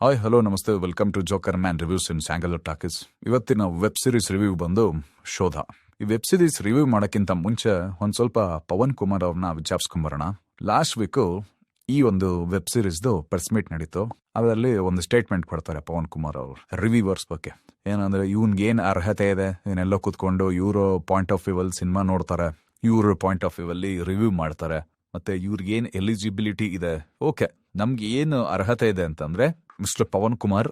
Hi hello ನಮಸ್ತೆ, welcome to Joker Man reviews in Sangler talkies. ಇವತ್ತಿನ web series review ಬಂದು ಶೋಧ. ಈ web series review ಮಾಡೋಕ್ಕಿಂತ ಮುಂಚೆ ಒಂದು ಸ್ವಲ್ಪ ಪವನ್ ಕುಮಾರ್ ಅವ್ರನ್ನ ವಿಚಾರಿಸ್ಕೊಂಬರೋಣ. ಲಾಸ್ಟ್ ವೀಕು ಈ ಒಂದು ವೆಬ್ ಸೀರೀಸ್ದು ಪ್ರೆಸ್ ಮೀಟ್ ನಡೀತು. ಅದರಲ್ಲಿ ಒಂದು ಸ್ಟೇಟ್ಮೆಂಟ್ ಕೊಡ್ತಾರೆ ಪವನ್ ಕುಮಾರ್ ಅವರು ರಿವ್ಯೂವರ್ಸ್ ಬಗ್ಗೆ. ಏನಂದ್ರೆ ಇವ್ನಿಗೇನು ಅರ್ಹತೆ ಇದೆ, ಏನೆಲ್ಲ ಕೂತ್ಕೊಂಡು ಇವರು ಪಾಯಿಂಟ್ ಆಫ್ ವ್ಯೂ ಅಲ್ಲಿ ಸಿನಿಮಾ ನೋಡ್ತಾರೆ, ಇವ್ರ ಪಾಯಿಂಟ್ ಆಫ್ ವ್ಯೂ ಅಲ್ಲಿ ರಿವ್ಯೂ ಮಾಡ್ತಾರೆ, ಮತ್ತೆ ಇವ್ರಿಗೇನು ಎಲಿಜಿಬಿಲಿಟಿ ಇದೆ. ಓಕೆ, ನಮ್ಗೆ ಏನು ಅರ್ಹತೆ ಇದೆ ಅಂತಂದ್ರೆ, ಮಿಸ್ಟರ್ ಪವನ್ ಕುಮಾರ್,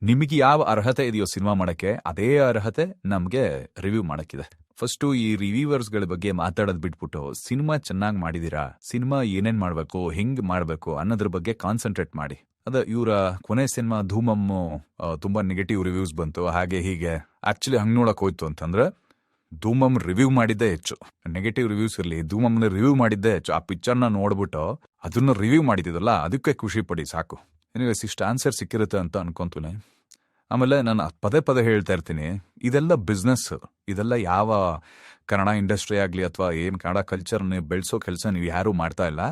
ನಿಮಗೆ ಯಾವ ಅರ್ಹತೆ ಇದೆಯೋ ಸಿನಿಮಾ ಮಾಡಕ್ಕೆ, ಅದೇ ಅರ್ಹತೆ ನಮ್ಗೆ ರಿವ್ಯೂ ಮಾಡಕ್ಕಿದೆ. ಫಸ್ಟು ಈ ರಿವ್ಯೂವರ್ಸ್ ಗಳ ಬಗ್ಗೆ ಮಾತಾಡೋದ್ ಬಿಟ್ಬಿಟ್ಟು ಸಿನಿಮಾ ಚೆನ್ನಾಗಿ ಮಾಡಿದೀರಾ, ಸಿನಿಮಾ ಏನೇನ್ ಮಾಡ್ಬೇಕು, ಹೆಂಗ್ ಮಾಡ್ಬೇಕು ಅನ್ನೋದ್ರ ಬಗ್ಗೆ ಕಾನ್ಸಂಟ್ರೇಟ್ ಮಾಡಿ. ಅದ ಇವರ ಕೊನೆ ಸಿನಿಮಾ ಧೂಮಮ್ಮು ತುಂಬಾ ನೆಗೆಟಿವ್ ರಿವ್ಯೂಸ್ ಬಂತು, ಹಾಗೆ ಹೀಗೆ. ಆಕ್ಚುಲಿ ಹಂಗ್ ನೋಡಕ್ ಹೋಯ್ತು ಅಂತಂದ್ರೆ ಧೂಮಮ್ ರಿವ್ಯೂ ಮಾಡಿದ್ದೇ ಹೆಚ್ಚು. ನೆಗೆಟಿವ್ ರಿವ್ಯೂಸ್ ಇರಲಿ, ಧೂಮಮ್ನ ರಿವ್ಯೂ ಮಾಡಿದ್ದೇ ಹೆಚ್ಚು. ಆ ಪಿಕ್ಚರ್ನ ನೋಡ್ಬಿಟ್ಟು ಅದನ್ನ ರಿವ್ಯೂ ಮಾಡಿದಿದಲ್ಲ, ಅದಕ್ಕೆ ಖುಷಿ ಪಡಿ ಸಾಕು. ಎನಿವೇಸ್, ಇಷ್ಟು ಆನ್ಸರ್ ಸಿಕ್ಕಿರುತ್ತೆ ಅಂತ ಅನ್ಕೊಂತೀನಿ. ಆಮೇಲೆ ನಾನು ಪದೇ ಪದೇ ಹೇಳ್ತಾ ಇರ್ತೀನಿ, ಇದೆಲ್ಲ ಬಿಸ್ನೆಸ್. ಇದೆಲ್ಲ ಯಾವ ಕನ್ನಡ ಇಂಡಸ್ಟ್ರಿ ಆಗಲಿ ಅಥವಾ ಏನು ಕನ್ನಡ ಕಲ್ಚರ್ನ ಬೆಳೆಸೋ ಕೆಲಸ ನೀವು ಯಾರೂ ಮಾಡ್ತಾ ಇಲ್ಲ,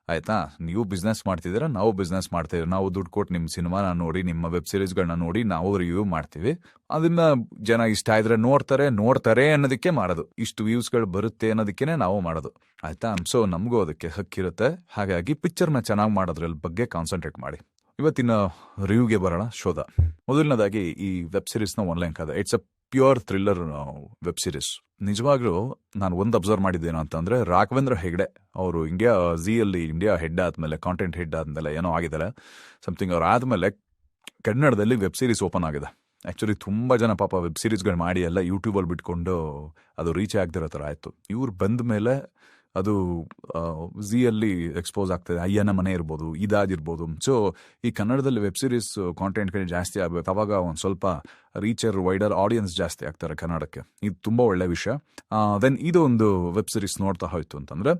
ಆಯ್ತಾ? ನೀವು ಬಿಸ್ನೆಸ್ ಮಾಡ್ತಿದ್ದೀರಾ, ನಾವು ಬಿಸ್ನೆಸ್ ಮಾಡ್ತೀವಿ. ನಾವು ದುಡ್ಡು ಕೊಟ್ಟು ನಿಮ್ಮ ಸಿನಿಮಾನ ನೋಡಿ, ನಿಮ್ಮ ವೆಬ್ ಸೀರೀಸ್ಗಳನ್ನ ನೋಡಿ ನಾವು ರಿವ್ಯೂ ಮಾಡ್ತೀವಿ. ಅದನ್ನ ಜನ ಇಷ್ಟ ಇದ್ರೆ ನೋಡ್ತಾರೆ ಅನ್ನೋದಕ್ಕೆ ಮಾಡೋದು. ಇಷ್ಟು ವ್ಯೂಸ್ಗಳು ಬರುತ್ತೆ ಅನ್ನೋದಕ್ಕೇನೆ ನಾವು ಮಾಡೋದು, ಆಯ್ತಾ? ಸೊ ನಮಗೂ ಅದಕ್ಕೆ ಹಕ್ಕಿರುತ್ತೆ. ಹಾಗಾಗಿ ಪಿಕ್ಚರ್ನ ಚೆನ್ನಾಗಿ ಮಾಡೋದ್ರಲ್ಲಿ ಬಗ್ಗೆ ಕಾನ್ಸಂಟ್ರೇಟ್ ಮಾಡಿ. ಇವತ್ತಿನ ರಿವ್ಯೂಗೆ ಬರೋಣ. ಶೋಧ. ಮೊದಲನೇದಾಗಿ ಈ ವೆಬ್ ಸೀರೀಸ್ನ ಆನ್ಲೈನ್ ಕಥೆ. It's a pure thriller web series. ನಿಜವಾಗ್ಲೂ ನಾನು ಒಂದು ಅಬ್ಸರ್ವ್ ಮಾಡಿದ್ದೇನು ಅಂತಂದ್ರೆ, ರಾಘವೇಂದ್ರ ಹೆಗ್ಡೆ ಅವರು ಇಂಡಿಯಾ ಹೆಡ್ ಆದ್ಮೇಲೆ, ಕಾಂಟೆಂಟ್ ಹೆಡ್ ಆದ್ಮೇಲೆ ಏನೋ ಆಗಿದ್ದಾರೆ ಸಮಥಿಂಗ್. ಅವ್ರು ಆದ್ಮೇಲೆ ಕನ್ನಡದಲ್ಲಿ ವೆಬ್ ಸೀರೀಸ್ ಓಪನ್ ಆಗಿದೆ. ಆಕ್ಚುಲಿ ತುಂಬಾ ಜನ ಪಾಪ ವೆಬ್ ಸೀರೀಸ್ಗಳು ಮಾಡಿ ಎಲ್ಲ ಯೂಟ್ಯೂಬಲ್ಲಿ ಬಿಟ್ಕೊಂಡು ಅದು ರೀಚ್ ಆಗ್ತಿರೋ ಥರ ಆಯ್ತು. ಇವ್ರು ಬಂದ ಮೇಲೆ ಅದು ಝೀಯಲ್ಲಿ ಎಕ್ಸ್ಪೋಸ್ ಆಗ್ತದೆ. ಅಯ್ಯನ ಮನೆ ಇರ್ಬೋದು, ಇದಾಗಿರ್ಬೋದು. ಸೊ ಈ ಕನ್ನಡದಲ್ಲಿ ವೆಬ್ ಸೀರೀಸ್ ಕಾಂಟೆಂಟ್ಗಳು ಜಾಸ್ತಿ ಆಗಬೇಕು. ಅವಾಗ ಒಂದು ಸ್ವಲ್ಪ ರೀಚರ್, ವೈಡರ್ ಆಡಿಯನ್ಸ್ ಜಾಸ್ತಿ ಆಗ್ತಾರೆ ಕನ್ನಡಕ್ಕೆ. ಇದು ತುಂಬ ಒಳ್ಳೆ ವಿಷಯ. ದೆನ್ ಇದು ಒಂದು ವೆಬ್ ಸೀರೀಸ್ ನೋಡ್ತಾ ಹೋಯ್ತು ಅಂತಂದ್ರೆ,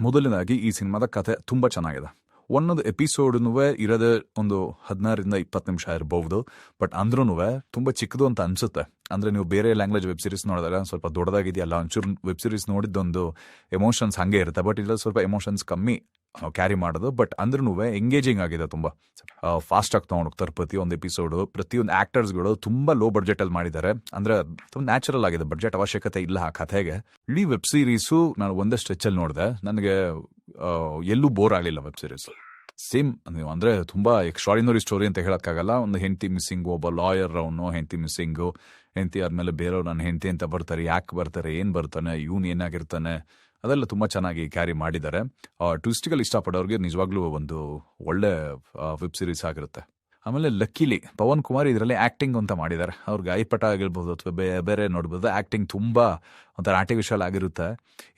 ಮೊದಲನೇದಾಗಿ ಈ ಸಿನಿಮಾದ ಕಥೆ ತುಂಬ ಚೆನ್ನಾಗಿದೆ. ಒಂದೊಂದು ಎಪಿಸೋಡ್ನೂ ಇರೋದೇ ಒಂದು 16-20 ನಿಮಿಷ ಇರಬಹುದು. ಬಟ್ ಅಂದ್ರೂ ತುಂಬ ಚಿಕ್ಕದು ಅಂತ ಅನ್ಸುತ್ತೆ. ಅಂದ್ರೆ ನೀವು ಬೇರೆ ಲ್ಯಾಂಗ್ವೇಜ್ ವೆಬ್ ಸೀರೀಸ್ ನೋಡಿದಾಗ ಸ್ವಲ್ಪ ದೊಡ್ಡದಾಗಿದೆಯಲ್ಲ, ಒಂಚೂರು ವೆಬ್ ಸೀರೀಸ್ ನೋಡಿದ್ದೊಂದು ಎಮೋಷನ್ಸ್ ಹಂಗೆ ಇರುತ್ತೆ. ಬಟ್ ಇಲ್ಲ, ಸ್ವಲ್ಪ ಎಮೋಷನ್ಸ್ ಕಮ್ಮಿ ಕ್ಯಾರಿ ಮಾಡೋದು. ಬಟ್ ಅಂದ್ರೂ ಎಂಗೇಜಿಂಗ್ ಆಗಿದೆ. ತುಂಬ ಫಾಸ್ಟ್ ಆಗಿ ತೊಗೊಂಡೋಗ್ತಾರೆ ಪ್ರತಿಯೊಂದು ಎಪಿಸೋಡು. ಪ್ರತಿಯೊಂದು ಆಕ್ಟರ್ಸ್ಗಳು ತುಂಬ ಲೋ ಬಡ್ಜೆಟ್ ಅಲ್ಲಿ ಮಾಡಿದ್ದಾರೆ. ಅಂದ್ರೆ ತುಂಬ ನ್ಯಾಚುರಲ್ ಆಗಿದೆ, ಬಡ್ಜೆಟ್ ಅವಶ್ಯಕತೆ ಇಲ್ಲ ಆ ಕಥೆಗೆ. ಇಡೀ ವೆಬ್ ಸೀರೀಸು ನಾನು ಒಂದೇ ಸ್ಟ್ರೆಚಲ್ಲಿ ನೋಡಿದೆ, ನನಗೆ ಎಲ್ಲೂ ಬೋರ್ ಆಗಲಿಲ್ಲ ವೆಬ್ ಸೀರೀಸ್. ಸೇಮ್ ನೀವು ಅಂದ್ರೆ ತುಂಬಾ ಎಕ್ಸ್ಟ್ರಾರ್ಡಿನರಿ ಸ್ಟೋರಿ ಅಂತ ಹೇಳಕ್ಕಾಗಲ್ಲ. ಒಂದು ಹೆಂಡತಿ ಮಿಸ್ಸಿಂಗ್, ಒಬ್ಬ ಲಾಯರ್ ಅವನು ಹೆಂಡತಿ ಮಿಸ್ಸಿಂಗು, ಹೆಂಡತಿ ಆದ್ಮೇಲೆ ಬೇರೆಯವ್ರು ನನ್ನ ಹೆಂಡತಿ ಅಂತ ಬರ್ತಾರೆ, ಯಾಕೆ ಬರ್ತಾರೆ, ಏನ್ ಬರ್ತಾನೆ, ಇವನು ಏನಾಗಿರ್ತಾನೆ, ಅದೆಲ್ಲ ತುಂಬಾ ಚೆನ್ನಾಗಿ ಕ್ಯಾರಿ ಮಾಡಿದ್ದಾರೆ. ಟ್ವಿಸ್ಟ್ಗಳು ಇಷ್ಟಪಡೋರಿಗೆ ನಿಜವಾಗ್ಲೂ ಒಂದು ಒಳ್ಳೆ ವೆಬ್ ಸೀರೀಸ್ ಆಗಿರುತ್ತೆ. ಆಮೇಲೆ ಲಕ್ಕಿಲಿ ಪವನ್ ಕುಮಾರ್ ಇದರಲ್ಲಿ ಆಕ್ಟಿಂಗ್ ಅಂತ ಮಾಡಿದ್ದಾರೆ. ಅವ್ರಿಗೆ ಐಪಟ ಆಗಿರ್ಬೋದು ಅಥವಾ ಬೇರೆ ನೋಡ್ಬೋದು, ಆಕ್ಟಿಂಗ್ ತುಂಬಾ ಒಂಥರ ಆರ್ಟಿಫಿಷಿಯಲ್ ಆಗಿರುತ್ತೆ.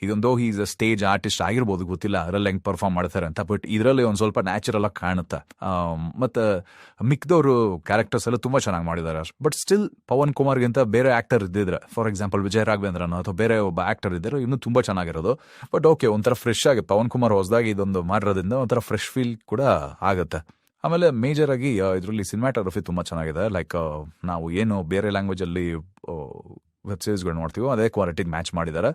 ಇದೊಂದು ಈಸ್ ಅ ಸ್ಟೇಜ್ ಆರ್ಟಿಸ್ಟ್ ಆಗಿರ್ಬೋದು, ಗೊತ್ತಿಲ್ಲ ಅದರಲ್ಲಿ ಹೆಂಗ್ ಪರ್ಫಾರ್ಮ್ ಮಾಡ್ತಾರೆ ಅಂತ. ಬಟ್ ಇದರಲ್ಲಿ ಒಂದು ಸ್ವಲ್ಪ ನ್ಯಾಚುರಲ್ ಆಗಿ ಕಾಣುತ್ತೆ. ಮತ್ತೆ ಮಿಕ್ದವರು ಕ್ಯಾರೆಕ್ಟರ್ಸ್ ಎಲ್ಲ ತುಂಬಾ ಚೆನ್ನಾಗಿ ಮಾಡಿದ್ದಾರೆ. ಬಟ್ ಸ್ಟಿಲ್ ಪವನ್ ಕುಮಾರ್ಗಿಂತ ಬೇರೆ ಆಕ್ಟರ್ ಇದ್ದಿದ್ರೆ, ಫಾರ್ ಎಕ್ಸಾಂಪಲ್ ವಿಜಯ ರಾಘವೇಂದ್ರನೋ ಅಥವಾ ಬೇರೆ ಒಬ್ಬ ಆಕ್ಟರ್ ಇದ್ದರೆ ಇನ್ನೂ ತುಂಬಾ ಚೆನ್ನಾಗಿರೋದು. ಬಟ್ ಓಕೆ, ಒಂಥರ ಫ್ರೆಶ್ ಆಗಿ ಪವನ್ ಕುಮಾರ್ ಹೊಸದಾಗಿ ಇದೊಂದು ಮಾಡಿರೋದ್ರಿಂದ ಒಂಥರ ಫ್ರೆಶ್ ಫೀಲ್ ಕೂಡ ಆಗುತ್ತೆ. ಆಮೇಲೆ ಮೇಜರ್ ಆಗಿ ಇದರಲ್ಲಿ ಸಿನಿಮಾಟೋಗ್ರಫಿ ತುಂಬಾ ಚೆನ್ನಾಗಿದೆ. ಲೈಕ್ ನಾವು ಏನು ಬೇರೆ ಲ್ಯಾಂಗ್ವೇಜ್ ಅಲ್ಲಿ ವೆಬ್ ಸೀರೀಸ್ಗಳು ನೋಡ್ತೀವೋ ಅದೇ ಕ್ವಾಲಿಟಿಗೆ ಮ್ಯಾಚ್ ಮಾಡಿದ್ದಾರೆ.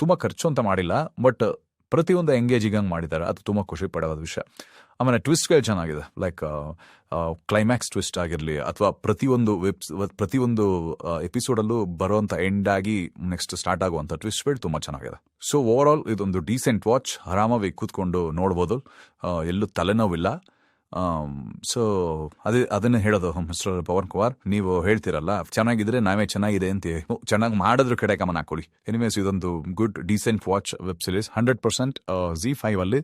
ತುಂಬಾ ಖರ್ಚು ಅಂತ ಮಾಡಿಲ್ಲ, ಬಟ್ ಪ್ರತಿಯೊಂದು ಎಂಗೇಜಿಂಗ್ ಆಗಿ ಮಾಡಿದ್ದಾರೆ. ಅದು ತುಂಬಾ ಖುಷಿ ಪಡೋದು ವಿಷಯ. ಆಮೇಲೆ ಟ್ವಿಸ್ಟ್ಗಳು ಚೆನ್ನಾಗಿದೆ. ಲೈಕ್ ಕ್ಲೈಮ್ಯಾಕ್ಸ್ ಟ್ವಿಸ್ಟ್ ಆಗಿರಲಿ ಅಥವಾ ಪ್ರತಿಯೊಂದು ಎಪಿಸೋಡಲ್ಲೂ ಬರುವಂತ ಎಂಡ್ ಆಗಿ ನೆಕ್ಸ್ಟ್ ಸ್ಟಾರ್ಟ್ ಆಗುವಂತ ಟ್ವಿಸ್ಟ್ಗಳು ತುಂಬಾ ಚೆನ್ನಾಗಿದೆ. ಸೊ ಓವರ್ ಆಲ್ ಇದೊಂದು ಡೀಸೆಂಟ್ ವಾಚ್. ಆರಾಮಾಗಿ ಕೂತ್ಕೊಂಡು ನೋಡ್ಬೋದು, ಎಲ್ಲೂ ತಲೆನೋವಿಲ್ಲ. ಸೊ ಅದನ್ನ ಹೇಳೋದು ಮಿಸ್ಟರ್ ಪವನ್ ಕುಮಾರ್. ನೀವು ಹೇಳ್ತಿರಲ್ಲ ಚೆನ್ನಾಗಿದ್ರೆ ನಾವೇ ಚೆನ್ನಾಗಿದೆ ಅಂತ, ಚೆನ್ನಾಗಿ ಮಾಡೋದ್ರ ಕಡೆ ಗಮನ ಹಾಕೊಳ್ಳಿ. ಎನಿವೇಸ್, ಇದೊಂದು good decent watch web series. 100% ZEE5 ಅಲ್ಲಿ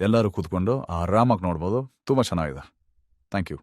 ಎಲ್ಲರೂ ಕೂತ್ಕೊಂಡು ಆರಾಮಾಗಿ ನೋಡ್ಬೋದು. ತುಂಬಾ ಚೆನ್ನಾಗಿದೆ. Thank you.